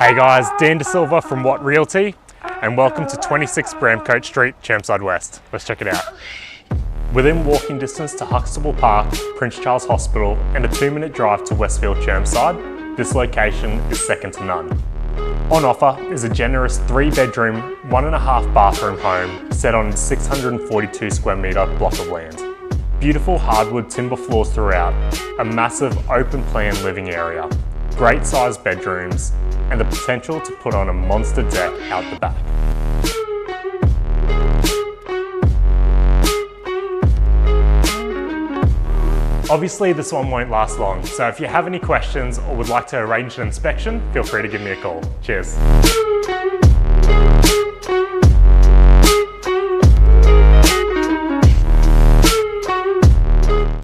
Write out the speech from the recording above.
Hey guys, Dan De Silva from Watt Realty, and welcome to 26 Bramcote Street, Chermside West. Let's check it out. Within walking distance to Huxtable Park, Prince Charles Hospital, and a 2-minute drive to Westfield Chermside, this location is second to none. On offer is a generous 3-bedroom, 1.5 bathroom home set on a 642 square metre block of land. Beautiful hardwood timber floors throughout, a massive open plan living area, great sized bedrooms, and the potential to put on a monster deck out the back. Obviously this one won't last long, so if you have any questions or would like to arrange an inspection, feel free to give me a call. Cheers.